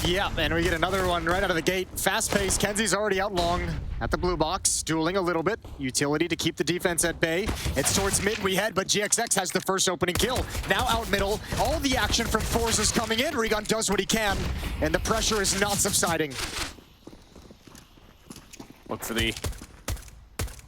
Yeah, and we get another one right out of the gate. Fast pace. Kenzie's already out long at the blue box, dueling a little bit. Utility to keep the defense at bay. It's towards mid we head, but GXX has the first opening kill. Now out middle. All the action from forZe is coming in. Regon does what he can, and the pressure is not subsiding. Look for the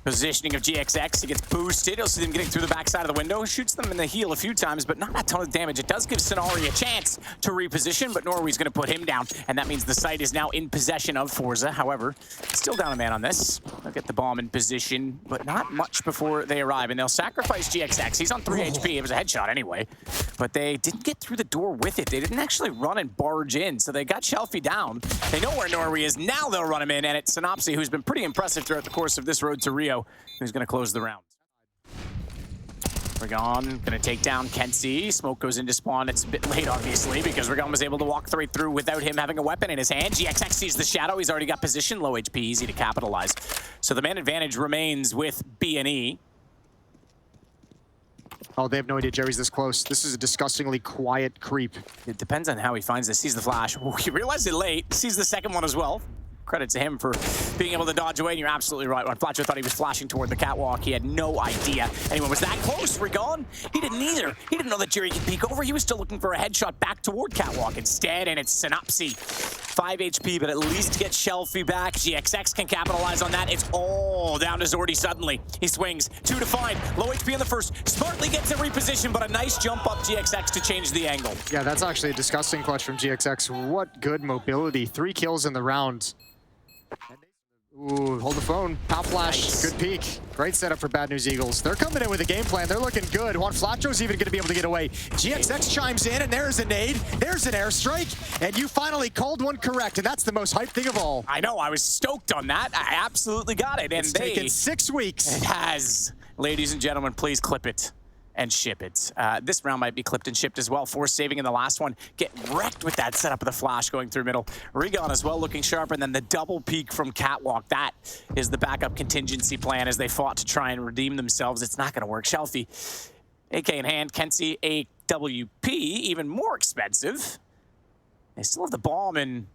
positioning of GXX. He gets boosted. You'll see them getting through the backside of the window. Shoots them in the heel a few times, but not a ton of damage. It does give Sonari a chance to reposition, but Norway's going to put him down, and that means the site is now in possession of forZe. However, still down a man on this. They'll get the bomb in position, but not much before they arrive, and they'll sacrifice GXX. He's on 3 HP. It was a headshot anyway, but they didn't get through the door with it. They didn't actually run and barge in, so they got Shelfie down. They know where Norway is. Now they'll run him in, and it's Synopsy, who's been pretty impressive throughout the course of this road to Rio, who's going to close the round. Regon going to take down Kenzie. Smoke goes into spawn. It's a bit late, obviously, because Regon was able to walk right through without him having a weapon in his hand. GXX sees the shadow. He's already got position. Low HP, easy to capitalize. So the man advantage remains with BNE. Oh, they have no idea Jerry's this close. This is a disgustingly quiet creep. It depends on how he finds this. Sees the flash. Ooh, he realized it late. Sees the second one as well. Credit to him for being able to dodge away, and you're absolutely right. When Flatcher thought he was flashing toward the catwalk, he had no idea anyone was that close. Regon, he didn't either. He didn't know that Jerry could peek over. He was still looking for a headshot back toward catwalk instead, and it's Synopsy. 5 HP, but at least get Shelfie back. GXX can capitalize on that. It's all down to Zordy suddenly. He swings, 2 to find. Low HP on the first. Smartly gets it repositioned, but a nice jump up GXX to change the angle. Yeah, that's actually a disgusting clutch from GXX. What good mobility. 3 kills in the round. Ooh, hold the phone. Pop flash. Nice. Good peek. Great setup for Bad News Eagles. They're coming in with a game plan. They're looking good. Juan Flacho's even going to be able to get away. GXX chimes in, and there's a nade. There's an airstrike. And you finally called one correct, and that's the most hype thing of all. I know. I was stoked on that. I absolutely got it. And it's taken 6 weeks. It has. Ladies and gentlemen, please clip it and ship it. This round might be clipped and shipped as well. forZe saving in the last one. Get wrecked with that setup of the flash going through middle. Regon as well looking sharp, and then the double peek from catwalk. That is the backup contingency plan as they fought to try and redeem themselves. It's not going to work. Shelfie, AK in hand. Kenzie, AWP, even more expensive. They still have the bomb in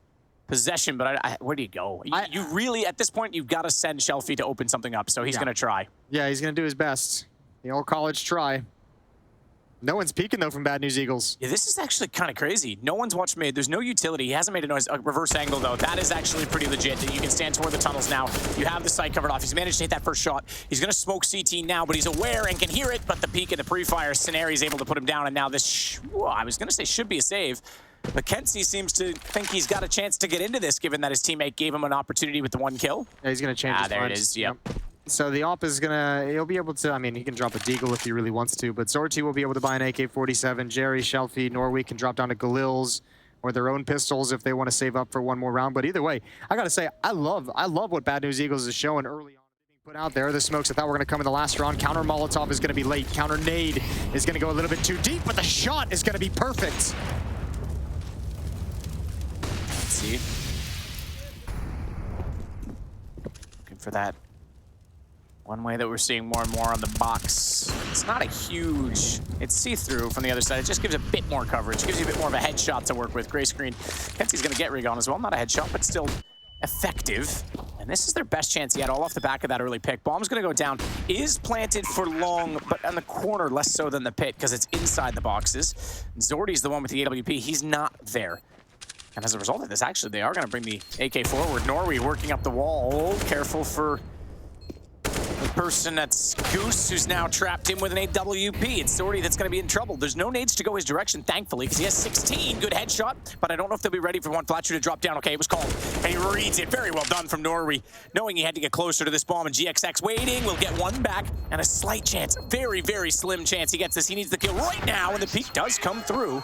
possession, but where do you go? You really, at this point, you've got to send Shelfie to open something up, so he's going to try. Yeah, he's going to do his best. The old college try. No one's peeking, though, from Bad News Eagles. Yeah, this is actually kind of crazy. No one's watched mid. There's no utility. He hasn't made a noise. A reverse angle, though. That is actually pretty legit. You can stand toward the tunnels now. You have the site covered off. He's managed to hit that first shot. He's going to smoke CT now, but he's aware and can hear it. But the peek and the pre-fire, Scenari's able to put him down. And now this, I was going to say should be a save. But Kenzie seems to think he's got a chance to get into this, given that his teammate gave him an opportunity with the 1 kill. Yeah, he's going to change his there mind. it is, yep. So the op is he'll be able to, I mean, he can drop a Deagle if he really wants to, but Zorty will be able to buy an AK-47. Jerry, Shelfie, Norway can drop down to Galil's or their own pistols if they want to save up for one more round. But either way, I got to say, I love what Bad News Eagles is showing early on. Put out there, the smokes I thought were going to come in the last round. Counter Molotov is going to be late. Counter nade is going to go a little bit too deep, but the shot is going to be perfect. Let's see. Looking for that. One way that we're seeing more and more on the box, it's not a huge, it's see-through from the other side. It just gives a bit more coverage, gives you a bit more of a headshot to work with. Gray screen. Kenzie's going to get Regon as well. Not a headshot, but still effective. And this is their best chance yet, all off the back of that early pick. Bomb's going to go down. Is planted for long, but on the corner less so than the pit because it's inside the boxes. Zordy's the one with the AWP. He's not there. And as a result of this, actually, they are going to bring the AK forward. Norway working up the wall. Careful for the person that's Goose, who's now trapped in with an AWP. It's Zordy that's going to be in trouble. There's no nades to go his direction, thankfully, because he has 16. Good headshot, but I don't know if they'll be ready for Juan Flatcher to drop down. Okay, it was called, and he reads it. Very well done from Norway, knowing he had to get closer to this bomb, and GXX waiting. We'll get one back, and a slight chance, very, very slim chance he gets this. He needs the kill right now, and the peek does come through.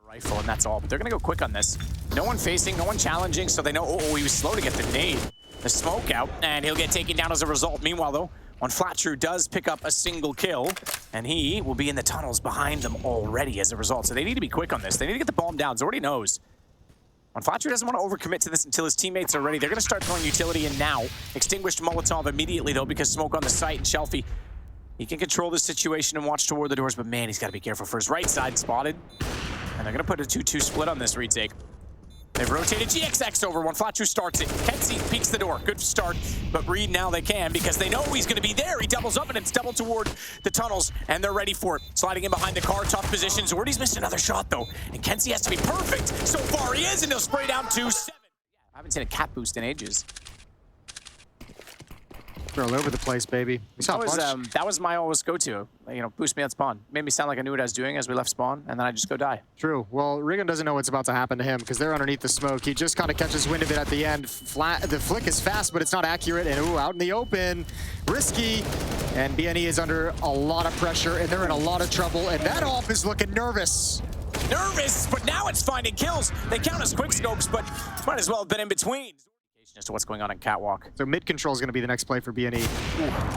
Rifle, and that's all, but they're going to go quick on this. No one facing, no one challenging, so they know, oh, he was slow to get the nade. The smoke out, and he'll get taken down as a result. Meanwhile, though, Juan Flatcher does pick up a single kill, and he will be in the tunnels behind them already as a result. So they need to be quick on this. They need to get the bomb down. Zordy knows. Juan Flatcher doesn't want to overcommit to this until his teammates are ready. They're going to start throwing utility in now. Extinguished Molotov immediately, though, because smoke on the site, and Shelfie, he can control the situation and watch toward the doors, but man, he's got to be careful for his right side spotted. And they're going to put a 2-2 split on this retake. They've rotated GXX over. Flatru starts it. Kenzie peeks the door. Good start. But Reed now they can because they know he's going to be there. He doubles up and it's double toward the tunnels and they're ready for it. Sliding in behind the car. Tough position. Zordy's missed another shot though. And Kenzie has to be perfect. So far he is and he'll spray down 2-7. I haven't seen a cat boost in ages. They're all over the place, baby. That was my always go-to. You know, boost me at spawn. Made me sound like I knew what I was doing as we left spawn, and then I just go die. True. Well, Rigon doesn't know what's about to happen to him because they're underneath the smoke. He just kind of catches wind of it at the end. The flick is fast, but it's not accurate. And ooh, out in the open, risky. And BNE is under a lot of pressure, and they're in a lot of trouble. And that off is looking nervous. Nervous, but now it's finding kills. They count as quick scopes, but might as well have been in between. As to what's going on in Catwalk. So mid control is going to be the next play for BNE.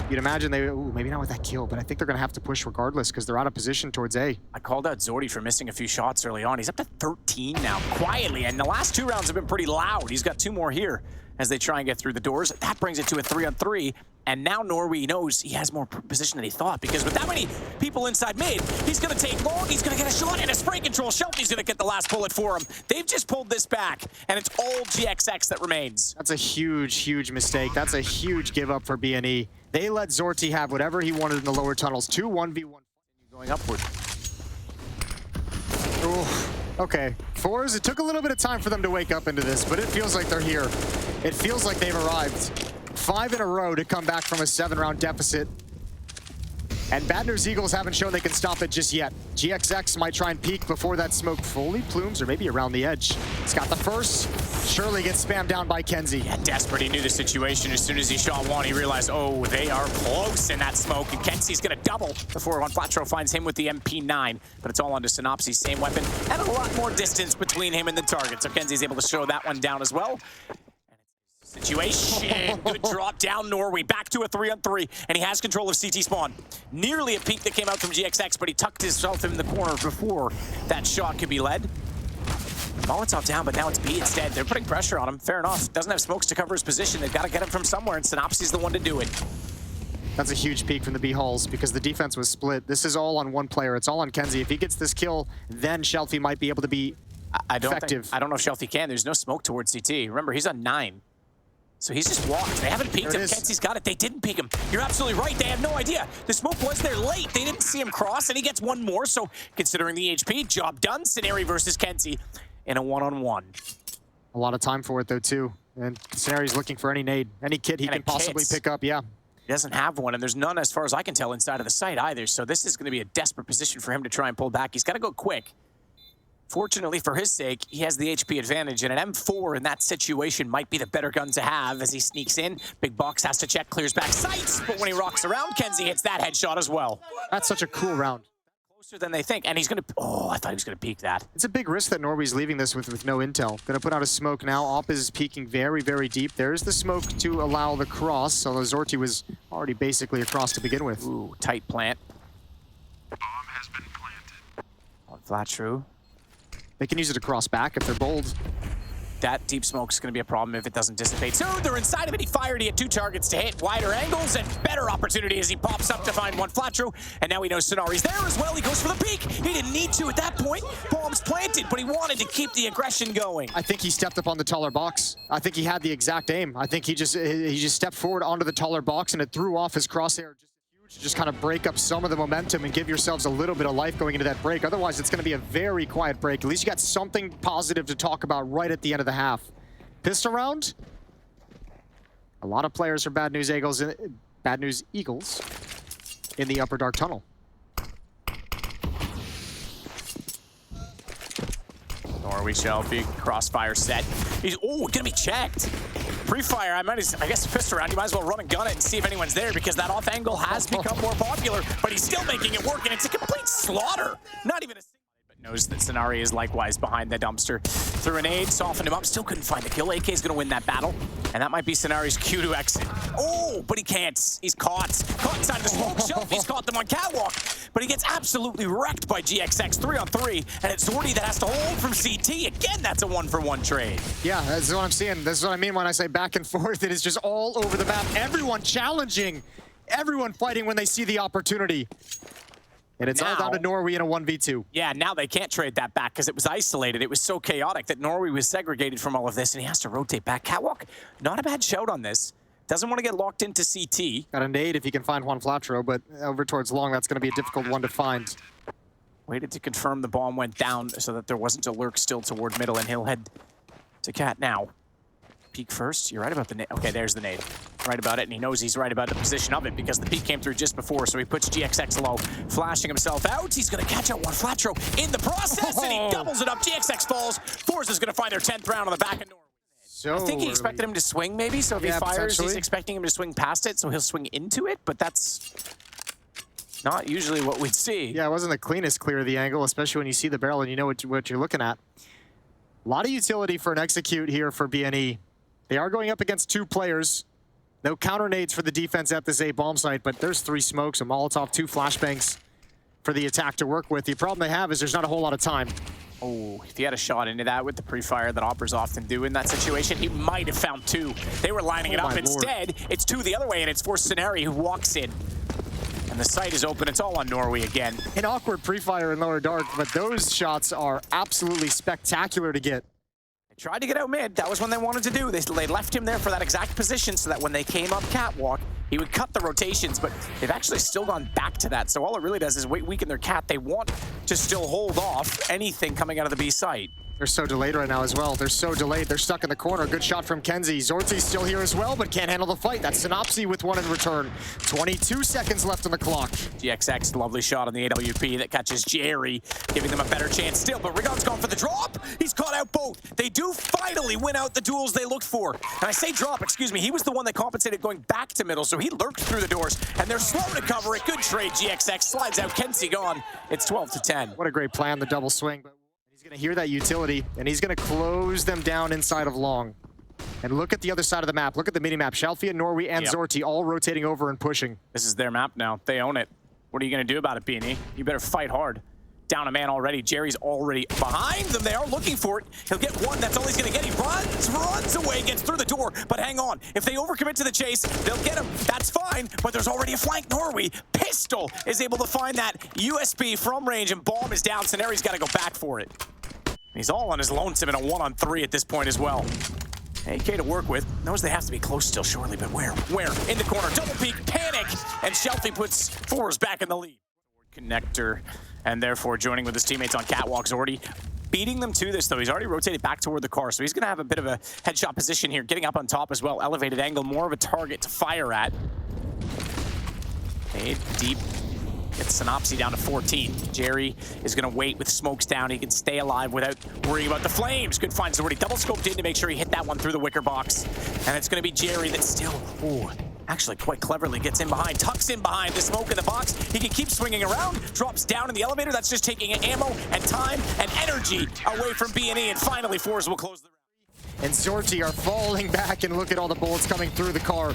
You'd imagine they, maybe not with that kill, but I think they're going to have to push regardless because they're out of position towards A. I called out Zordy for missing a few shots early on. He's up to 13 now, quietly, and the last 2 rounds have been pretty loud. He's got 2 more here as they try and get through the doors. That brings it to a 3-on-3, and now Norway knows he has more position than he thought because with that many people inside mid, he's going to take long, he's going to get a shot, and a spray control. Shelby's going to get the last bullet for him. They've just pulled this back, and it's all GXX that remains. That's a huge, huge mistake. That's a huge give up for BNE. They let Zorty have whatever he wanted in the lower tunnels. 2 1v1 going upward. Ooh, okay. forZe, it took a little bit of time for them to wake up into this, but it feels like they're here. It feels like they've arrived. 5 in a row to come back from a 7-round deficit. And Bad News Eagles haven't shown they can stop it just yet. GXX might try and peek before that smoke fully plumes or maybe around the edge. It's got the first. Surely gets spammed down by Kenzie. Yeah, desperate. He knew the situation. As soon as he shot one, he realized, oh, they are close in that smoke. And Kenzie's going to double before Flatro finds him with the MP9. But it's all onto Synopsis, same weapon, and a lot more distance between him and the target. So Kenzie's able to show that one down as well. Situation. Good drop down Norway. Back to a 3-on-3. And he has control of CT spawn. Nearly a peek that came out from GXX, but he tucked himself in the corner before that shot could be led. Molotov down, but now it's B instead. They're putting pressure on him. Fair enough. Doesn't have smokes to cover his position. They've got to get him from somewhere, and Synopsis is the one to do it. That's a huge peak from the B halls because the defense was split. This is all on one player. It's all on Kenzie. If he gets this kill, then Shelfie might be able to be effective. I don't know if Shelfie can. There's no smoke towards CT. Remember, he's on 9. So he's just walked. They haven't peeked him. Kenzie's got it. They didn't peek him. You're absolutely right. They have no idea. The smoke was there late. They didn't see him cross, and he gets one more. So considering the HP, job done. Scenario versus Kenzie in a 1-on-1. A lot of time for it, though, too. And Scenario's looking for any nade, any kit he can possibly pick up. Yeah. He doesn't have one, and there's none, as far as I can tell, inside of the site either. So this is going to be a desperate position for him to try and pull back. He's got to go quick. Fortunately for his sake, he has the HP advantage, and an M4 in that situation might be the better gun to have as he sneaks in. Big Box has to check, clears back sights, but when he rocks around, Kenzie hits that headshot as well. That's such a cool round. Closer than they think, and he's going to... Oh, I thought he was going to peek that. It's a big risk that Norway's leaving this with no intel. Going to put out a smoke now. Op is peeking very, very deep. There's the smoke to allow the cross, although Zorty was already basically across to begin with. Ooh, tight plant. Bomb has been planted. On Flatru. They can use it to cross back if they're bold. That deep smoke's going to be a problem if it doesn't dissipate. So they're inside of it. He fired. He had 2 targets to hit. Wider angles and better opportunity as he pops up to find one Flatru. And now he knows Sonari's there as well. He goes for the peek. He didn't need to at that point. Bomb's planted, but he wanted to keep the aggression going. I think he stepped up on the taller box. I think he had the exact aim. I think he just stepped forward onto the taller box and it threw off his crosshair. Just kind of break up some of the momentum and give yourselves a little bit of life going into that break. Otherwise, it's going to be a very quiet break. At least you got something positive to talk about right at the end of the half. Pistol round. A lot of players from Bad News Eagles in the upper dark tunnel. Norway Shelfie, crossfire set. He's gonna be checked. Pre-fire, I guess pistol round, you might as well run and gun it and see if anyone's there because that off angle has become more popular, but he's still making it work and it's a complete slaughter. Not even a single, but knows that Scenario is likewise behind the dumpster. Threw an aid, softened him up, still couldn't find the kill. AK's gonna win that battle, and that might be Scenario's cue to exit. Oh, but he can't. He's caught inside the smoke. Shelfie's caught them on Catwalk, but he gets absolutely wrecked by GXX 3-on-3, and it's Zordy that has to hold from CT. Again, that's a 1-for-1 trade. Yeah, that's what I'm seeing. That's what I mean when I say back and forth. It is just all over the map. Everyone challenging, everyone fighting when they see the opportunity. And it's all down to Norway in a 1v2. Yeah, now they can't trade that back because it was isolated. It was so chaotic that Norway was segregated from all of this, and he has to rotate back. Catwalk, not a bad shout on this. Doesn't want to get locked into CT. Got a nade if he can find Juan Flatro, but over towards long, that's going to be a difficult one to find. Waited to confirm the bomb went down so that there wasn't a lurk still toward middle, and he'll head to Cat now. Peek first. You're right about the nade. Okay, there's the nade. Right about it, and he knows he's right about the position of it because the peek came through just before, so he puts GXX low, flashing himself out. He's going to catch out Juan Flatro in the process, and he doubles it up. GXX falls. forZe is going to find their 10th round on the back of Norway. So I think he expected him to swing, maybe, so if he fires, he's expecting him to swing past it, so he'll swing into it, but that's not usually what we'd see. Yeah, it wasn't the cleanest clear of the angle, especially when you see the barrel and you know what you're looking at. A lot of utility for an execute here for BNE. They are going up against 2 players. No counter nades for the defense at this A bomb site, but there's 3 smokes, a Molotov, 2 flashbangs for the attack to work with. The problem they have is there's not a whole lot of time. Oh, if he had a shot into that with the pre-fire that Oppers often do in that situation, he might have found 2. They were lining it up. Instead, it's 2 the other way, and it's forZe who walks in. And the site is open. It's all on Norway again. An awkward pre-fire in lower dark, but those shots are absolutely spectacular to get. Tried to get out mid. That was when they wanted to do. They left him there for that exact position so that when they came up catwalk, he would cut the rotations, but they've actually still gone back to that. So all it really does is weaken their cat. They want to still hold off anything coming out of the B site. They're so delayed right now as well. They're so delayed. They're stuck in the corner. Good shot from Kenzie. zortzy's still here as well, but can't handle the fight. That's Synopsy with 1 in return. 22 seconds left on the clock. GXX, lovely shot on the AWP that catches Jerry, giving them a better chance still, but Rigon's gone for the drop. He's caught out both. They do finally win out the duels they looked for. And I say drop, excuse me, he was the one that compensated going back to middle, so he lurked through the doors, and they're slow to cover it. Good trade, GXX. Slides out, Kenzie gone. It's 12-10. What a great plan, the double swing. But he's going to hear that utility, and he's going to close them down inside of long. And look at the other side of the map. Look at the mini-map. Shalfie and Norway and zortzy all rotating over and pushing. This is their map now. They own it. What are you going to do about it, BNE? You better fight hard. Down a man already. Jerry's already behind them. They are looking for it. He'll get 1. That's all he's going to get. He runs away, gets through the door. But hang on. If they overcommit to the chase, they'll get him. That's fine. But there's already a flank. Norway. Pistol is able to find that USB from range, and bomb is down. Ceneri's got to go back for it. He's all on his lonesome in a 1-on-3 at this point as well. AK to work with. Knows they have to be close still, surely, but where? Where? In the corner. Double peek. Panic. And Shelfie puts forZe back in the lead. Connector, and therefore joining with his teammates on catwalks. Already beating them to this, though. He's already rotated back toward the car, so he's going to have a bit of a headshot position here. Getting up on top as well. Elevated angle. More of a target to fire at. Made deep. Gets Synopsy down to 14. Jerry is going to wait with smokes down. He can stay alive without worrying about the flames. Good finds already double scoped in to make sure he hit that one through the wicker box. And it's going to be Jerry that still, actually quite cleverly gets in behind, tucks in behind the smoke in the box. He can keep swinging around, drops down in the elevator. That's just taking ammo and time and energy away from BNE. And finally, forZe will close the round. And zortzy are falling back, and look at all the bullets coming through the car.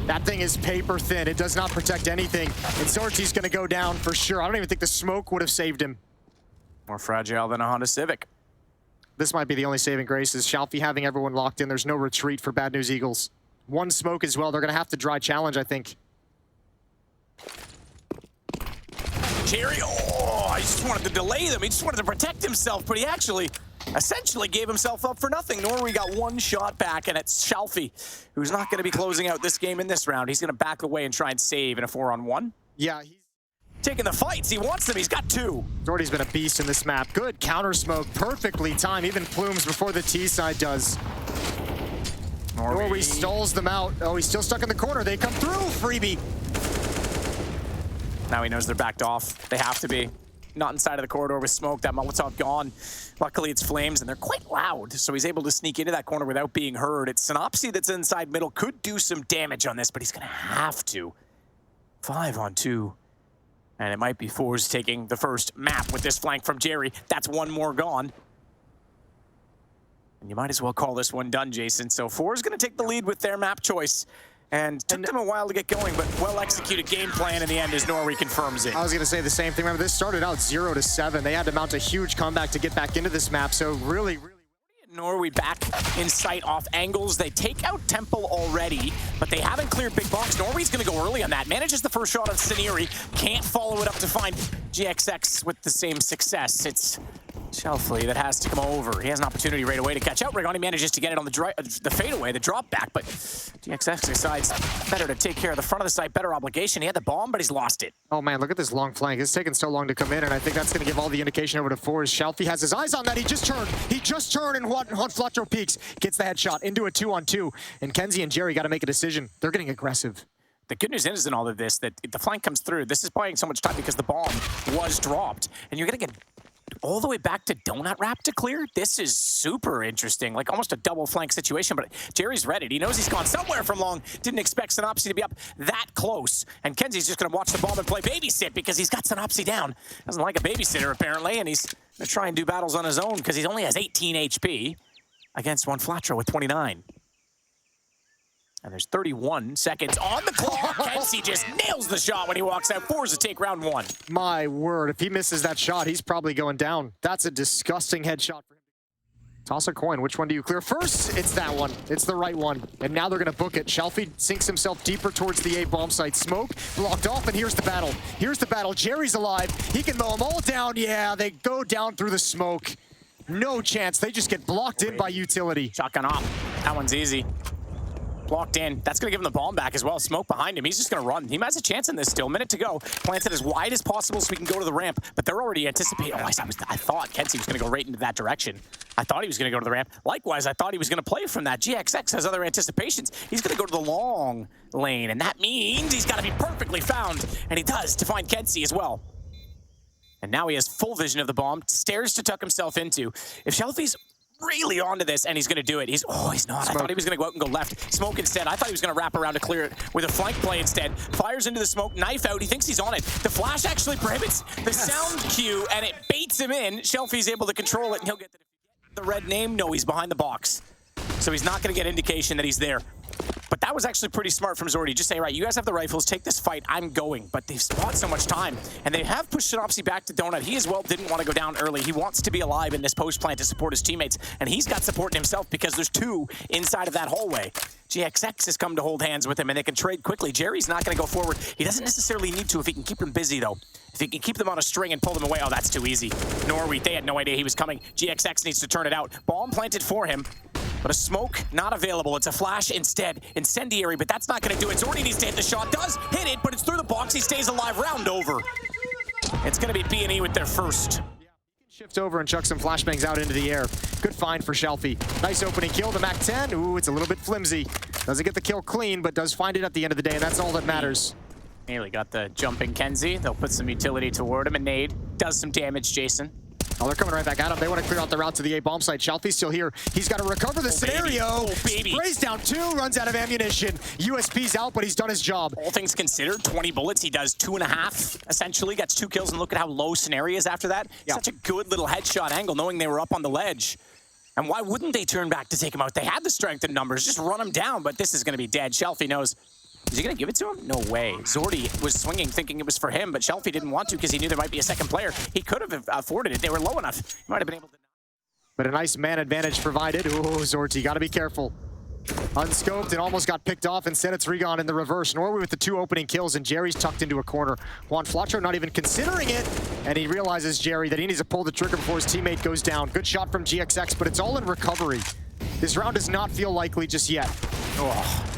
That thing is paper thin. It does not protect anything. And zortzy's going to go down for sure. I don't even think the smoke would have saved him. More fragile than a Honda Civic. This might be the only saving grace, is Shalfie having everyone locked in. There's no retreat for Bad News Eagles. 1 smoke as well. They're going to have to dry challenge, I think. Jerry, he just wanted to delay them. He just wanted to protect himself, but he actually essentially gave himself up for nothing. Norway got 1 shot back, and it's Shalfie, who's not going to be closing out this game in this round. He's going to back away and try and save in a 4-on-1. Yeah, he's taking the fights. He wants them. He's got 2. zortzy's been a beast in this map. Good counter smoke, perfectly timed. Even Plumes before the T side does. Norway stalls them out. Oh, he's still stuck in the corner. They come through. Freebie. Now he knows they're backed off. They have to be. Not inside of the corridor with smoke. That Molotov gone. Luckily, it's flames, and they're quite loud, so he's able to sneak into that corner without being heard. It's Synopsy that's inside middle. Could do some damage on this, but he's going to have to. 5-on-2. And it might be forZe taking the first map with this flank from Jerry. That's 1 more gone. And you might as well call this one done, Jason. So forZe going to take the lead with their map choice. And took them a while to get going, but well-executed game plan in the end as Norway confirms it. I was going to say the same thing. Remember, this started out 0-7. They had to mount a huge comeback to get back into this map, so really Norway back in sight off angles. They take out Temple already, but they haven't cleared big box. Norway's going to go early on that. Manages the first shot on Sineri. Can't follow it up to find GXX with the same success. It's Shelfly that has to come over. He has an opportunity right away to catch out. Regani manages to get it on the fadeaway, the drop back, but GXX decides better to take care of the front of the site, better obligation. He had the bomb, but he's lost it. Oh man, look at this long flank. It's taken so long to come in, and I think that's going to give all the indication over to forZe. Shelfie has his eyes on that. He just turned, and Juan Flatro peeks, gets the headshot into a 2-on-2, and Kenzie and Jerry got to make a decision. They're getting aggressive. The good news is in all of this that if the flank comes through, this is buying so much time because the bomb was dropped, and you're going to get all the way back to Donut Wrap to clear. This is super interesting, like almost a double flank situation, but Jerry's ready. He knows he's gone somewhere from long. Didn't expect Synopsy to be up that close. And Kenzie's just gonna watch the bomb and play babysit because he's got Synopsy down. Doesn't like a babysitter apparently, and he's gonna try and do battles on his own because he only has 18 HP against one Flatro with 29. And there's 31 seconds on the clock. Kenzie just nails the shot when he walks out. forZe to take round one. My word, if he misses that shot, he's probably going down. That's a disgusting headshot for him. Toss a coin. Which one do you clear first? It's that one. It's the right one. And now they're going to book it. Shelfie sinks himself deeper towards the A bomb site. Smoke blocked off, and here's the battle. Here's the battle. Jerry's alive. He can mow them all down. Yeah, they go down through the smoke. No chance. They just get blocked in by utility. Shotgun off. That one's easy. Blocked in. That's going to give him the bomb back as well. Smoke behind him. He's just going to run. He has a chance in this still. Minute to go. Planted as wide as possible so we can go to the ramp. But they're already anticipating. Oh, I thought Kenzie was going to go right into that direction. I thought he was going to go to the ramp. Likewise, I thought he was going to play from that. GXX has other anticipations. He's going to go to the long lane. And that means he's got to be perfectly found. And he does to find Kenzie as well. And now he has full vision of the bomb. Stairs to tuck himself into. If Shelfie's really onto this, and he's going to do it. He's not. Smoke. I thought he was going to go out and go left. Smoke instead. I thought he was going to wrap around to clear it with a flank play instead. Fires into the smoke, knife out. He thinks he's on it. The flash actually prohibits the sound cue, and it baits him in. Shelfie's able to control it, and he'll get the red name. No, he's behind the box. So he's not going to get indication that he's there. But that was actually pretty smart from Zordy. Just say, right, you guys have the rifles, take this fight, I'm going. But they've bought so much time. And they have pushed Synopsy back to Donut. He as well didn't want to go down early. He wants to be alive in this post plant to support his teammates. And he's got support in himself because there's two inside of that hallway. GXX has come to hold hands with him and they can trade quickly. Jerry's not going to go forward. He doesn't necessarily need to if he can keep them busy though. If he can keep them on a string and pull them away, oh, that's too easy. Norway, they had no idea he was coming. GXX needs to turn it out. Bomb planted for him. But a smoke not available. It's a flash instead. Incendiary, but that's not going to do it. Zordy needs to hit the shot. Does hit it, but it's through the box. He stays alive. Round over. It's going to be BNE with their first. Shift over and chuck some flashbangs out into the air. Good find for Shelfie. Nice opening kill. The MAC-10. Ooh, it's a little bit flimsy. Doesn't get the kill clean, but does find it at the end of the day, and that's all that matters. Nearly got the jumping Kenzie. They'll put some utility toward him. A nade does some damage, Jason. Oh, they're coming right back at him. They want to clear out the route to the A bomb site. Shelfie's still here. He's got to recover the scenario. Baby. Sprays down two, runs out of ammunition. USP's out, but he's done his job. All things considered, 20 bullets. He does 2.5, essentially. Gets 2 kills, and look at how low scenario is after that. Yeah. Such a good little headshot angle, knowing they were up on the ledge. And why wouldn't they turn back to take him out? They had the strength in numbers. Just run him down, but this is going to be dead. Shelfie knows. Is he going to give it to him? No way. Zordy was swinging, thinking it was for him, but Shelfie didn't want to because he knew there might be a second player. He could have afforded it. They were low enough. He might have been able to. But a nice man advantage provided. Ooh, Zorty, got to be careful. Unscoped and almost got picked off. Instead, it's Regon in the reverse. Norway with the 2 opening kills, and Jerry's tucked into a corner. Juan Flatro not even considering it, and he realizes, Jerry, that he needs to pull the trigger before his teammate goes down. Good shot from GXX, but it's all in recovery. This round does not feel likely just yet. Oh.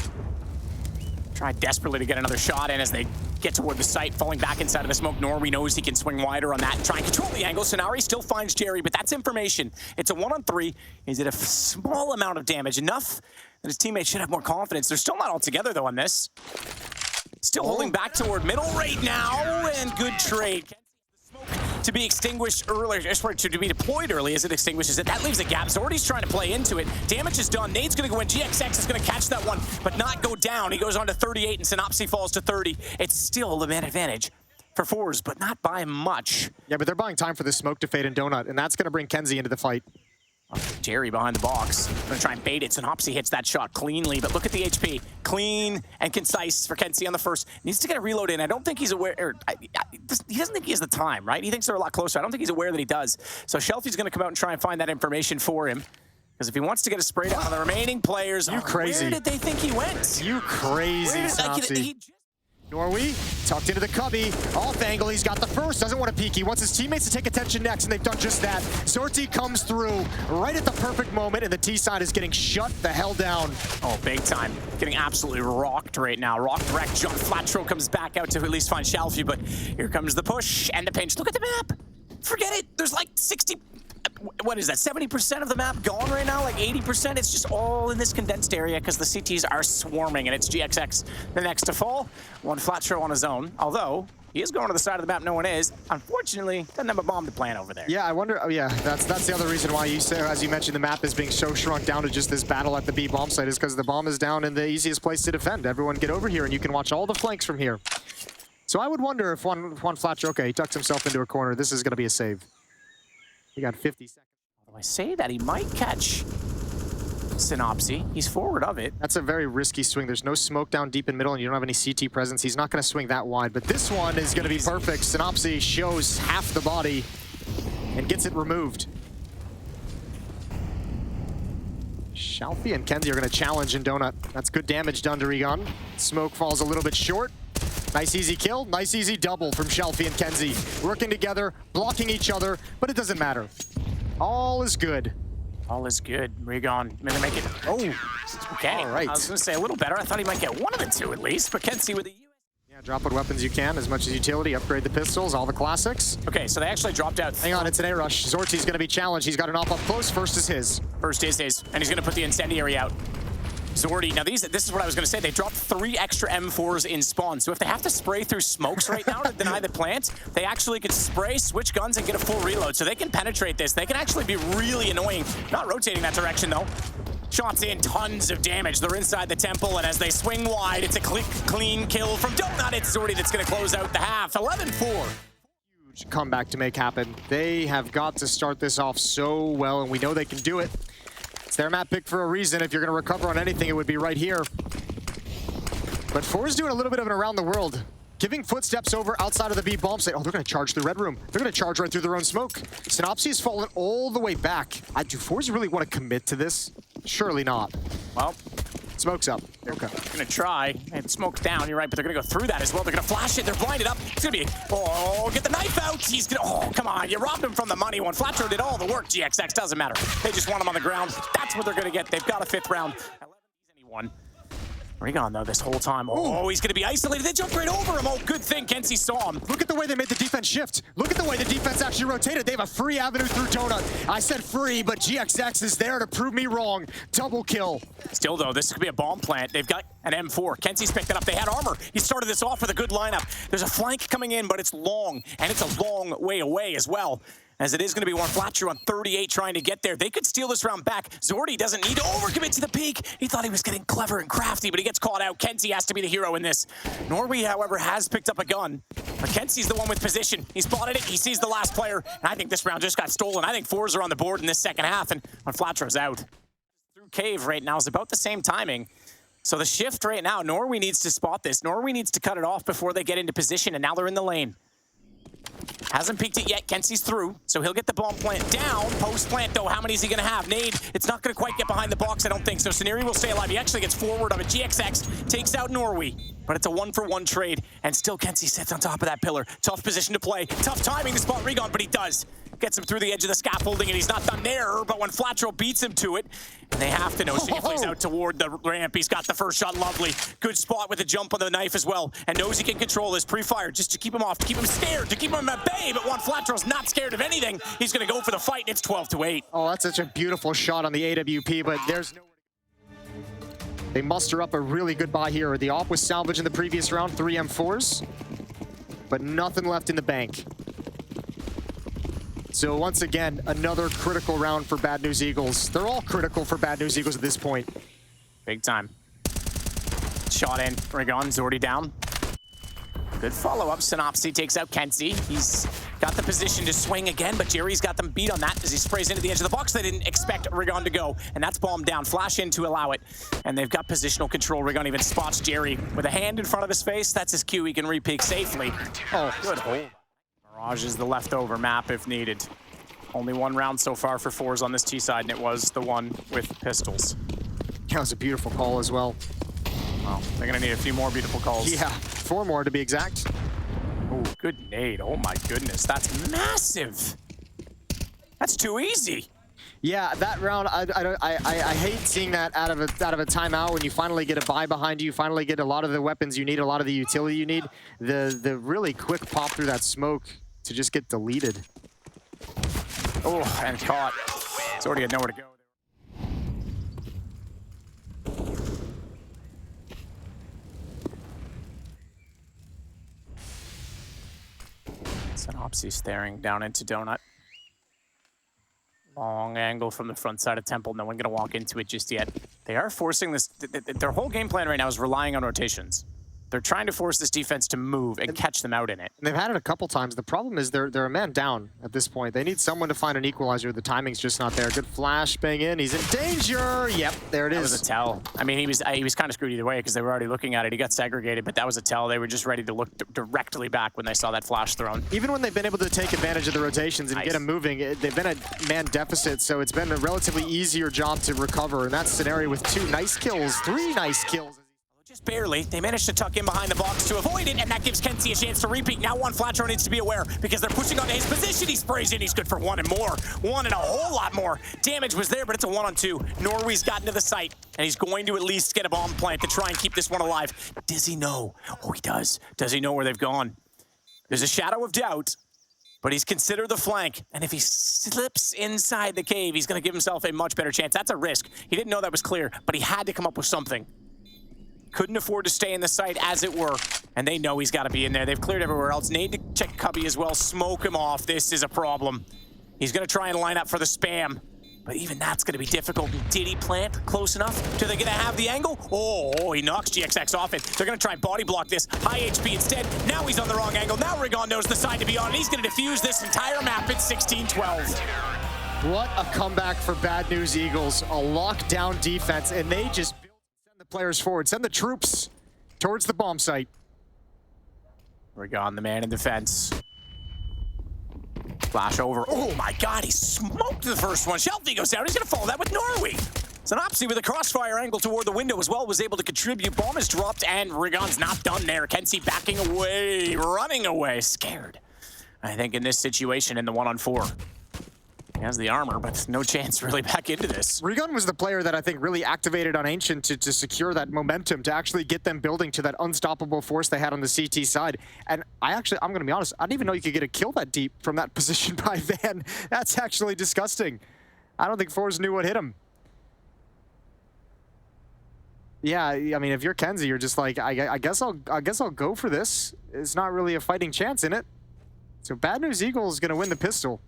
Try desperately to get another shot in as they get toward the site, falling back inside of the smoke. Norway knows he can swing wider on that and try and control the angle. Sonari still finds Jerry, but that's information. It's a 1-on-3. He did a small amount of damage, enough that his teammates should have more confidence. They're still not all together, though, on this. Still holding back toward middle right now, and good trade. To be extinguished earlier, to be deployed early as it extinguishes it. That leaves a gap. Zordy's trying to play into it. Damage is done. Nade's going to go in. GXX is going to catch that one, but not go down. He goes on to 38, and Synopsy falls to 30. It's still the man advantage for forZe, but not by much. Yeah, but they're buying time for this smoke to fade in Donut, and that's going to bring Kenzie into the fight. Jerry behind the box. Gonna try and bait it. Synopsy hits that shot cleanly, but look at the HP. Clean and concise for Kenzie on the first. Needs to get a reload in. I don't think he's aware, he doesn't think he has the time, right? He thinks they're a lot closer. I don't think he's aware that he does. So Shelfie's gonna come out and try and find that information for him. Because if he wants to get a spray down on the remaining players, You crazy. where did they think he went? You crazy, Synopsy. Norway tucked into the cubby, off angle, he's got the first, doesn't want to peek, he wants his teammates to take attention next, and they've done just that. zorti comes through right at the perfect moment, and the T side is getting shut the hell down. Oh, big time. Getting absolutely rocked right now. Rocked, wrecked, jump, Flatro comes back out to at least find Shalfie, but here comes the push and the pinch. Look at the map. Forget it. There's like 60, what is that, 70% of the map gone right now? Like 80%? It's just all in this condensed area because the CTs are swarming, and it's GXX the next to fall. One Flatro on his own, although he is going to the side of the map no one is. Unfortunately, doesn't have a bomb to plant over there. Yeah, I wonder, oh yeah, that's the other reason why you say, as you mentioned, the map is being so shrunk down to just this battle at the B bomb site is because the bomb is down in the easiest place to defend. Everyone get over here and you can watch all the flanks from here. So I would wonder if one Flatro, okay, he tucks himself into a corner, this is going to be a save. He got 50 seconds. Although I say that, he might catch Synopsy. He's forward of it. That's a very risky swing. There's no smoke down deep in middle, and you don't have any CT presence. He's not going to swing that wide, but this one is going to be perfect. Synopsy shows half the body and gets it removed. Shalfie and Kenzie are going to challenge in Donut. That's good damage done to Regon. Smoke falls a little bit short. Nice easy kill, nice easy double from Shalfie and Kenzie. Working together, blocking each other, but it doesn't matter. All is good. All is good. Regon, gonna make it. Oh, okay. All right. I was gonna say a little better. I thought he might get one of the two at least, but Kenzie with the Yeah, drop what weapons you can, as much as utility, upgrade the pistols, all the classics. Okay, so they actually dropped out. Hang on, it's an A rush. zorti's gonna be challenged. He's got an off up close. First is his. First is his, and he's gonna put the incendiary out. zorti, now this is what I was gonna say. They dropped 3 extra M4s in spawn, so if they have to spray through smokes right now to deny the plant, they actually could spray, switch guns, and get a full reload, so they can penetrate this. They can actually be really annoying. Not rotating that direction, though. Shots in, tons of damage. They're inside the temple, and as they swing wide, it's a clean kill from Donut. It's zorti that's gonna close out the half. 11-4. Huge comeback to make happen. They have got to start this off so well, and we know they can do it. It's their map pick for a reason. If you're going to recover on anything, it would be right here. But forZe doing a little bit of an around the world. Giving footsteps over outside of the B bomb site. Oh, they're going to charge through Red Room. They're going to charge right through their own smoke. Synopsy's fallen all the way back. Do forZe really want to commit to this? Surely not. Well, smoke's up. Okay. Gonna try. And smoke's down, you're right, but they're gonna go through that as well. They're gonna flash it, they're blinded up. It's gonna be, oh, get the knife out. He's gonna, oh, come on. You robbed him from the money. When Flatro did all the work, GXX doesn't matter. They just want him on the ground. That's what they're gonna get. They've got a 5th round. 11 anyone. Regon, though, this whole time. Oh, he's going to be isolated. They jumped right over him. Oh, good thing Kenzie saw him. Look at the way they made the defense shift. Look at the way the defense actually rotated. They have a free avenue through Donut. I said free, but GXX is there to prove me wrong. Double kill. Still, though, this could be a bomb plant. They've got an M4. Kenzie's picked it up. They had armor. He started this off with a good lineup. There's a flank coming in, but it's long, and it's a long way away as well. As it is going to be one Flatro on 38 trying to get there. They could steal this round back. zorti doesn't need to overcommit to the peak. He thought he was getting clever and crafty, but he gets caught out. Kenzie has to be the hero in this. Norway, however, has picked up a gun. But Kenzie's the one with position. He spotted it. He sees the last player. And I think this round just got stolen. I think forZe are on the board in this second half, and when Flatro's out. Through Cave right now is about the same timing. So the shift right now, Norway needs to spot this. Norway needs to cut it off before they get into position, and now they're in the lane. Hasn't peeked it yet. Kenzie's through, so he'll get the bomb plant down. Post plant, though, how many is he going to have? Nade, it's not going to quite get behind the box, I don't think. So Scenario will stay alive. He actually gets forward of it. GXX takes out Norway, but it's a 1-for-1 trade, and still Kenzie sits on top of that pillar. Tough position to play. Tough timing to spot Regon, but he does. Gets him through the edge of the scaffolding, and he's not done there, but when Flatro beats him to it, and they have to know, Safely's out toward the ramp. He's got the first shot, lovely. Good spot with a jump on the knife as well, and knows he can control this pre-fire just to keep him off, to keep him scared, to keep him at bay, but when Flatro's not scared of anything, he's gonna go for the fight, and it's 12-8. Oh, that's such a beautiful shot on the AWP, but there's no... They muster up a really good buy here. The op was salvaged in the previous round, 3 M4s, but nothing left in the bank. So once again, another critical round for Bad News Eagles. They're all critical for Bad News Eagles at this point. Big time. Shot in, Regon, zorti down. Good follow-up, Synopsy takes out Kenzie. He's got the position to swing again, but Jerry's got them beat on that as he sprays into the edge of the box. They didn't expect Regon to go, and that's bombed down. Flash in to allow it, and they've got positional control. Regon even spots Jerry with a hand in front of his face. That's his cue. He can re-peek safely. Oh, good hold. Mirage is the leftover map if needed. Only one round so far for forZe on this T side, and it was the one with pistols. That was a beautiful call as well. Well, they're gonna need a few more beautiful calls. Yeah, 4 more to be exact. Oh, good nade. Oh my goodness, that's massive. That's too easy. Yeah, that round, I hate seeing that out of a timeout when you finally get a buy behind you, finally get a lot of the weapons you need, a lot of the utility you need. The really quick pop through that smoke to just get deleted. Oh, and caught. Zordy had nowhere to go. Synopsy staring down into Donut. Long angle from the front side of Temple. No one gonna walk into it just yet. They are forcing this. Their whole game plan right now is relying on rotations. They're trying to force this defense to move and catch them out in it. And they've had it a couple times. The problem is they're a man down at this point. They need someone to find an equalizer. The timing's just not there. Good flash, bang in. He's in danger. Yep, there it is. That was a tell. I mean, he was kind of screwed either way because they were already looking at it. He got segregated, but that was a tell. They were just ready to look directly back when they saw that flash thrown. Even when they've been able to take advantage of the rotations and Nice. get them moving, they've been a man deficit, so it's been a relatively easier job to recover. In that scenario with 2 nice kills, 3 nice kills. Just barely. They managed to tuck in behind the box to avoid it, and that gives Kenzie a chance to repeat. Now one Flatro needs to be aware because they're pushing onto his position. He sprays in. He's good for 1 and more. 1 and a whole lot more. Damage was there, but it's a 1-on-2. Norwe's gotten to the site, and he's going to at least get a bomb plant to try and keep this one alive. Does he know? Oh, he does. Does he know where they've gone? There's a shadow of doubt, but he's considered the flank, and if he slips inside the cave, he's going to give himself a much better chance. That's a risk. He didn't know that was clear, but he had to come up with something. Couldn't afford to stay in the site, as it were, and they know he's got to be in there. They've cleared everywhere else. Need to check Cubby as well. Smoke him off. This is a problem. He's going to try and line up for the spam, but even that's going to be difficult. Did he plant close enough? Do they going to have the angle? Oh, he knocks GXX off it. They're going to try and body block this. High HP instead. Now he's on the wrong angle. Now Rigon knows the side to be on, and he's going to defuse this entire map. It's 16-12. What a comeback for Bad News Eagles. A lockdown defense, and they just send the players forward, send the troops towards the bomb site. Rigon, the man in defense. Flash over. Oh my god, he smoked the first one. Shelfie goes down. He's going to follow that with Norway. Synopsy with a crossfire angle toward the window as well was able to contribute. Bomb is dropped, and Rigon's not done there. Kenzie backing away, running away, scared. I think in this situation, in the 1-on-4. He has the armor, but no chance really back into this. Rigon was the player that I think really activated on Ancient to secure that momentum, to actually get them building to that unstoppable force they had on the CT side. And I'm going to be honest, I didn't even know you could get a kill that deep from that position by Van. That's actually disgusting. I don't think forZe knew what hit him. Yeah, I mean, if you're Kenzie, you're just like, I guess I'll go for this. It's not really a fighting chance in it. So Bad News Eagle is going to win the pistol.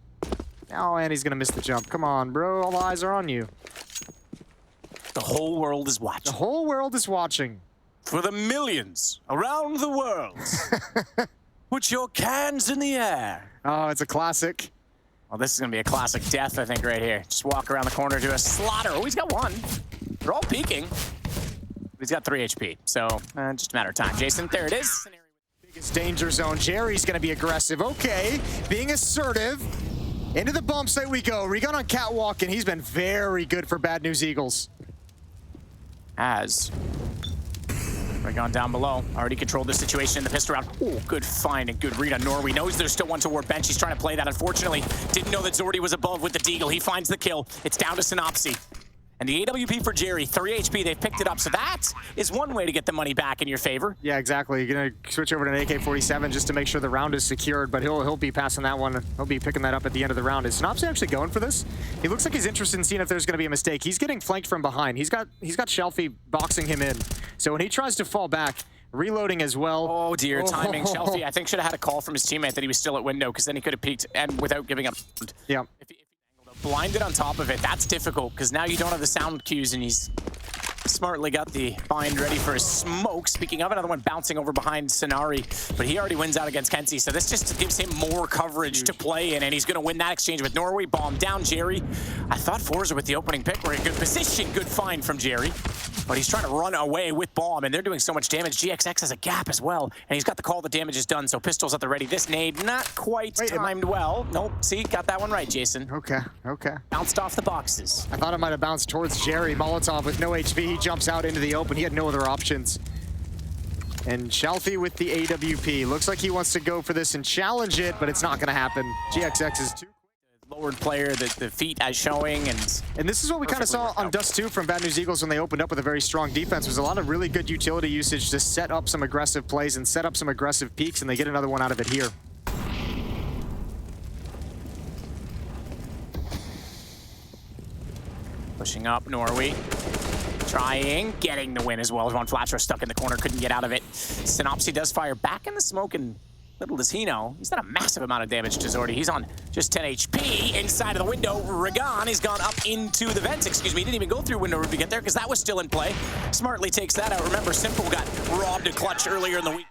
Oh, and he's going to miss the jump. Come on, bro. All eyes are on you. The whole world is watching. The whole world is watching. For the millions around the world, put your cans in the air. Oh, it's a classic. Well, this is going to be a classic death, I think, right here. Just walk around the corner to a slaughter. Oh, he's got 1. They're all peeking. He's got 3 HP, so just a matter of time. Jason, there it is. Biggest danger zone. Jerry's going to be aggressive. Okay, being assertive. Into the bomb site we go. Rigon on catwalk, and he's been very good for Bad News Eagles. As Rigon down below, already controlled the situation in the pistol round. Oh, good find and good read on Norway. Knows there's still 1 toward bench. He's trying to play that. Unfortunately, didn't know that Zordy was above with the deagle. He finds the kill. It's down to Synopsy. And the AWP for Jerry, 3 HP, they've picked it up. So that is one way to get the money back in your favor. Yeah, exactly. You're going to switch over to an AK-47 just to make sure the round is secured, but he'll be passing that one. He'll be picking that up at the end of the round. Is Synopsy actually going for this? He looks like he's interested in seeing if there's going to be a mistake. He's getting flanked from behind. He's got Shelfie boxing him in. So when he tries to fall back, reloading as well. Oh dear, timing. Shelfie, I think, should have had a call from his teammate that he was still at window, because then he could have peeked and without giving up. Yeah. If he blinded on top of it, that's difficult, because now you don't have the sound cues, and he's smartly got the bind ready for his smoke. Speaking of, another one bouncing over behind Sonari, but he already wins out against Kenzie, so this just gives him more coverage to play in, and he's going to win that exchange with Norway. Bomb down, Jerry. I thought forZe with the opening pick were in good position. Good find from Jerry. But he's trying to run away with bomb, and they're doing so much damage. GXX has a gap as well, and he's got the call. The damage is done, so pistols at the ready. This nade not quite timed well. Nope, see, got that one right, Jason. Okay, okay. Bounced off the boxes. I thought it might have bounced towards Jerry. Molotov with no HP, he jumps out into the open. He had no other options. And Shelfie with the AWP. Looks like he wants to go for this and challenge it, but it's not going to happen. GXX is too Lowered player, the feet as showing, and this is what we kind of saw on Dust 2 from Bad News Eagles when they opened up with a very strong defense. Was a lot of really good utility usage to set up some aggressive plays and set up some aggressive peaks, and they get another one out of it here. pushing up Norway. Trying, getting the win as well. Ron Flatcher stuck in the corner, couldn't get out of it. Synopsy does fire back in the smoke, and little does he know, he's done a massive amount of damage to Zordy. He's on just 10 HP inside of the window. Regan has gone up into the vents, excuse me. He didn't even go through window room to get there because that was still in play. Smartly takes that out. Remember, Simple got robbed a clutch earlier in the week.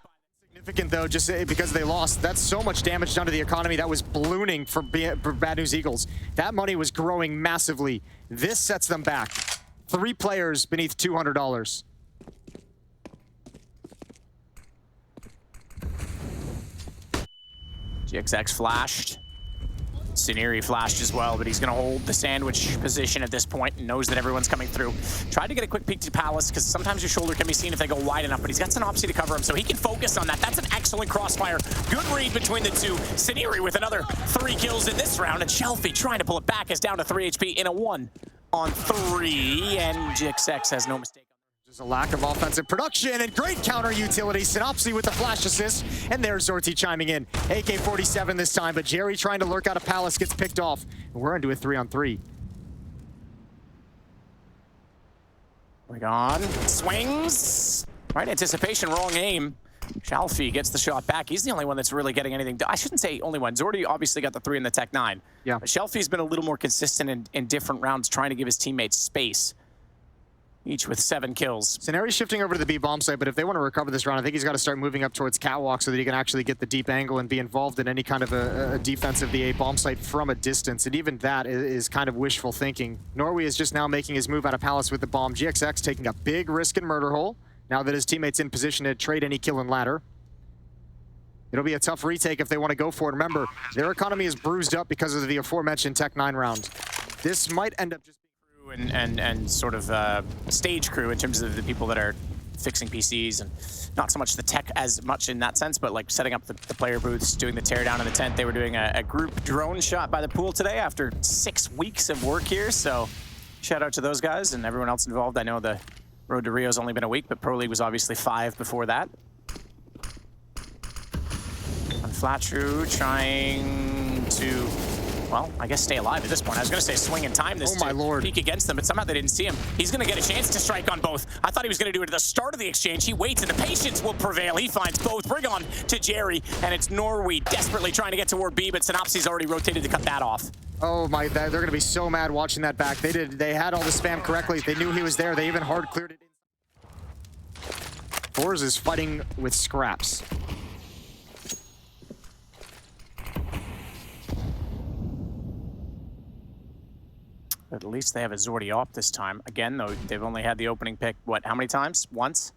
Significant though, just because they lost. That's so much damage done to the economy that was ballooning for Bad News Eagles. That money was growing massively. This sets them back. 3 players beneath $200. GXX flashed. Siniri flashed as well, but he's going to hold the sandwich position at this point and knows that everyone's coming through. Tried to get a quick peek to Palace because sometimes your shoulder can be seen if they go wide enough, but he's got Synopsy to cover him, so he can focus on that. That's an excellent crossfire. Good read between the two. Siniri with another 3 kills in this round, and Shelfie trying to pull it back is down to 3 HP in a 1-on-3, and GXX has no mistake. There's a lack of offensive production and great counter utility. Synopsy with the flash assist, and there's Zorty chiming in. AK-47 this time, but Jerry trying to lurk out of Palace gets picked off. And we're into a 3-on-3. Regan swings. Right anticipation, wrong aim. Shelfie gets the shot back. He's the only one that's really getting anything done. I shouldn't say only one. Zorty obviously got the 3 in the Tech 9. Yeah. But Shelfie's been a little more consistent in different rounds, trying to give his teammates space. Each with 7 kills. Sineri's shifting over to the B bomb site, but if they want to recover this round, I think he's got to start moving up towards Catwalk so that he can actually get the deep angle and be involved in any kind of a defense of the A bomb site from a distance. And even that is kind of wishful thinking. Norway is just now making his move out of Palace with the bomb. GXX taking a big risk in murder hole now that his teammate's in position to trade any kill and ladder. It'll be a tough retake if they want to go for it. Remember, their economy is bruised up because of the aforementioned Tech 9 round. This might end up just and sort of stage crew in terms of the people that are fixing PCs, and not so much the tech as much in that sense, but like setting up the player booths, doing the teardown in the tent. They were doing a group drone shot by the pool today after 6 weeks of work here, so shout out to those guys and everyone else involved. I know the road to Rio's only been a week, but Pro League was obviously 5 before that. And Flatru trying to, well, I guess stay alive at this point. I was going to say swing and time this to peek against them, but somehow they didn't see him. He's going to get a chance to strike on both. I thought he was going to do it at the start of the exchange. He waits, and the patience will prevail. He finds both. Bring on to Jerry, and it's Norway desperately trying to get toward B, but Synopsy's already rotated to cut that off. Oh my, they're going to be so mad watching that back. They had all the spam correctly. They knew he was there. They even hard cleared it. forZe is fighting with scraps. But at least they have a Zordy op this time. Again, though, they've only had the opening pick, what, how many times? Once?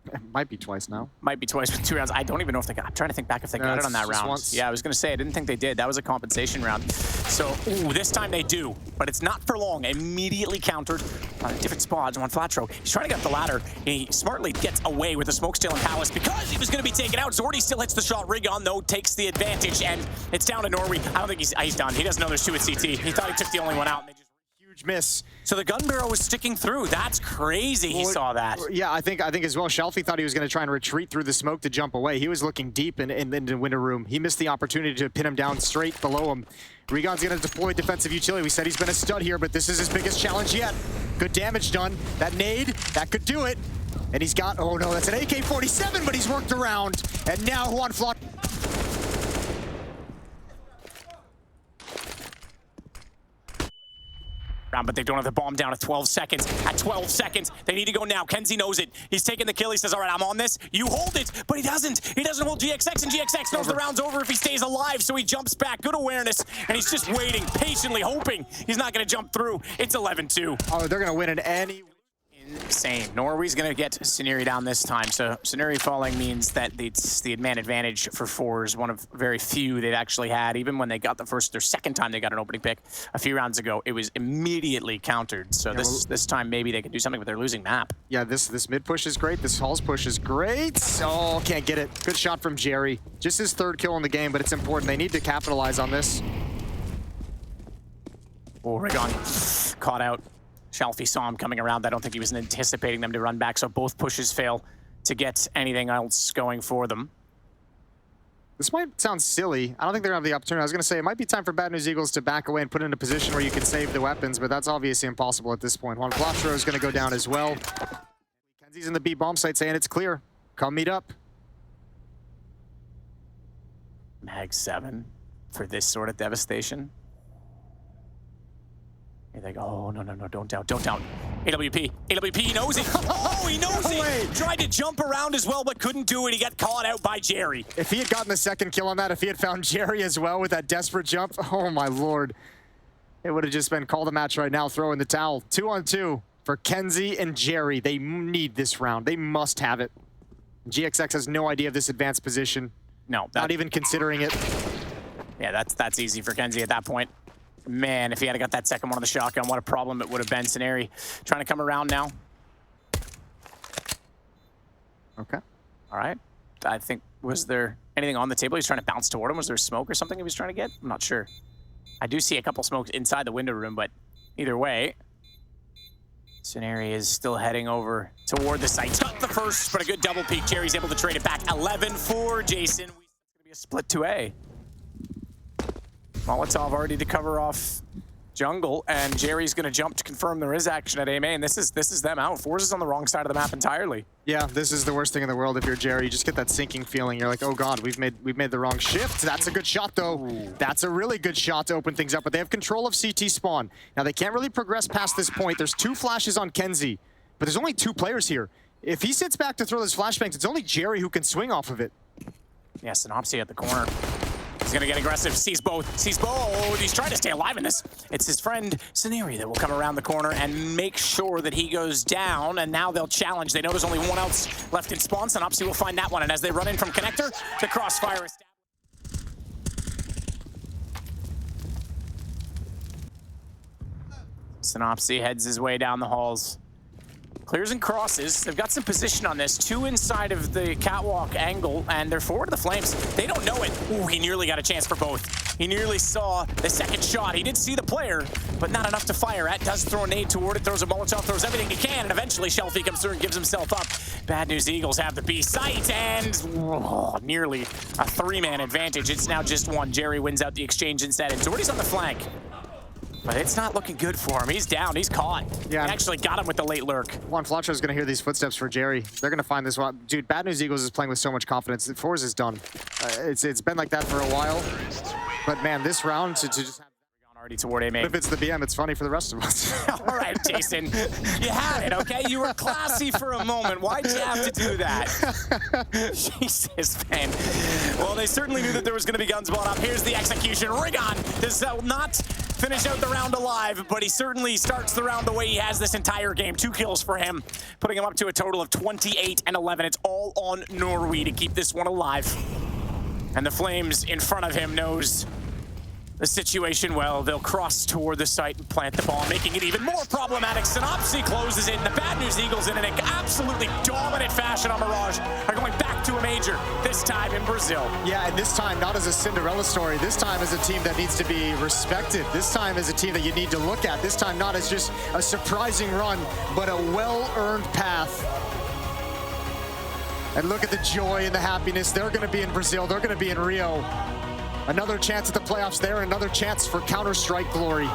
It might be twice now. Might be twice with 2 rounds. I don't even know if they got, I'm trying to think back if they got it on that round. Once. Yeah, I was going to say, I didn't think they did. That was a compensation round. So, ooh, this time they do, but it's not for long. Immediately countered on a different spot on Flatro. He's trying to get up the ladder. He smartly gets away with the smoke steal in Palace because he was going to be taken out. Zordy still hits the shot. Regan, though, takes the advantage, and it's down to Norway. I don't think he's done. He doesn't know there's 2 at CT. He thought he took the only one out, and they just miss. So the gun barrel was sticking through. That's crazy. He saw that. Yeah, I think as well. Shelfie thought he was going to try and retreat through the smoke to jump away. He was looking deep in the window room. He missed the opportunity to pin him down straight below him. Regan's going to deploy defensive utility. We said he's been a stud here, but this is his biggest challenge yet. Good damage done. That nade, that could do it. And he's got, oh no, that's an AK-47, but he's worked around. And now Juan Flot. But they don't have the bomb down at 12 seconds. At 12 seconds, they need to go now. Kenzie knows it. He's taking the kill. He says, all right, I'm on this. You hold it. But he doesn't. He doesn't hold GXX, and GXX knows the round's over if he stays alive, so he jumps back. Good awareness, and he's just waiting, patiently hoping he's not going to jump through. It's 11-2. Oh, they're going to win in any... insane. Norway's going to get Suneri down this time. So Suneri falling means that it's the man advantage for forZe, one of very few they've actually had. Even when they got their second time they got an opening pick a few rounds ago, it was immediately countered. So Yeah, this time maybe they can do something, but they're losing map. Yeah, this mid push is great. This Halls push is great. Oh, can't get it. Good shot from Jerry. Just his third kill in the game, but it's important. They need to capitalize on this. Oh, Rigon caught out. Shelfie saw him coming around. I don't think he was anticipating them to run back, so both pushes fail to get anything else going for them. This might sound silly. I don't think they're going to have the opportunity. I was going to say it might be time for Bad News Eagles to back away and put in a position where you can save the weapons, but that's obviously impossible at this point. Juan Flatro is going to go down as well. Kenzie's in the B bomb site saying it's clear. Come meet up. Mag 7 for this sort of devastation. Here they go. Oh, no, don't doubt. AWP, he knows it. Oh, he knows it. Tried to jump around as well, but couldn't do it. He got caught out by Jerry. If he had gotten the second kill on that, if he had found Jerry as well with that desperate jump, oh my lord. It would have just been call the match right now, throw in the towel. 2-on-2 for Kenzie and Jerry. They need this round. They must have it. GXX has no idea of this advanced position. No. Not even considering it. Yeah, that's easy for Kenzie at that point. Man, if he had got that second one on the shotgun, what a problem it would have been. Suneri trying to come around now. Okay. All right. I think, was there anything on the table? He's trying to bounce toward him. Was there smoke or something he was trying to get? I'm not sure. I do see a couple smokes inside the window room, but either way, Suneri is still heading over toward the site. Got the first, but a good double peek. Jerry's able to trade it back. 11 for Jason. It's going to be a split 2A. Molotov already to cover off jungle, and Jerry's going to jump to confirm there is action at AMA, and this is them out. forZe is on the wrong side of the map entirely. Yeah, this is the worst thing in the world if you're Jerry. You just get that sinking feeling. You're like, oh god, we've made the wrong shift. That's a good shot though. Ooh. That's a really good shot to open things up, but they have control of CT spawn. Now they can't really progress past this point. There's 2 flashes on Kenzie, but there's only 2 players here. If he sits back to throw those flashbangs, it's only Jerry who can swing off of it. Yeah, Synopsy at the corner. He's gonna get aggressive, sees both. He's trying to stay alive in this. It's his friend Suneri that will come around the corner and make sure that he goes down, and now they'll challenge. They know there's only one else left in spawn, Synopsy will find that one, and as they run in from connector, the crossfire is Synopsy heads his way down the halls. Clears and crosses. They've got some position on this. 2 inside of the catwalk angle, and they're forward to the flames. They don't know it. Ooh, he nearly got a chance for both. He nearly saw the second shot. He did see the player, but not enough to fire at. Does throw a nade toward it, throws a Molotov, throws everything he can, and eventually Shelfie comes through and gives himself up. Bad News Eagles have the B site, and nearly a 3-man advantage. It's now just 1. Jerry wins out the exchange instead, and Zordy's on the flank. But it's not looking good for him. He's down. He's caught. Yeah. He actually got him with the late lurk. Juan Flatro is going to hear these footsteps for Jerry. They're going to find this one. Dude, Bad News Eagles is playing with so much confidence. forZe is done. It's been like that for a while. But man, this round to just have already toward AMA. If it's the BM, it's funny for the rest of us. All right, Jason. You had it, okay? You were classy for a moment. Why'd you have to do that? Jesus, man. Well, they certainly knew that there was going to be guns blown up. Here's the execution. Rigon does not finish out the round alive, but he certainly starts the round the way he has this entire game. 2 kills for him, putting him up to a total of 28 and 11. It's all on Norway to keep this one alive. And the Flames in front of him knows the situation well. They'll cross toward the site and plant the bomb, making it even more problematic. Synopsy closes it, and the Bad News Eagles in an absolutely dominant fashion on Mirage are going back to a major, this time in Brazil. Yeah, and this time not as a Cinderella story. This time as a team that needs to be respected. This time as a team that you need to look at. This time not as just a surprising run, but a well-earned path. And look at the joy and the happiness. They're going to be in Brazil. They're going to be in Rio. Another chance at the playoffs there, another chance for Counter-Strike glory.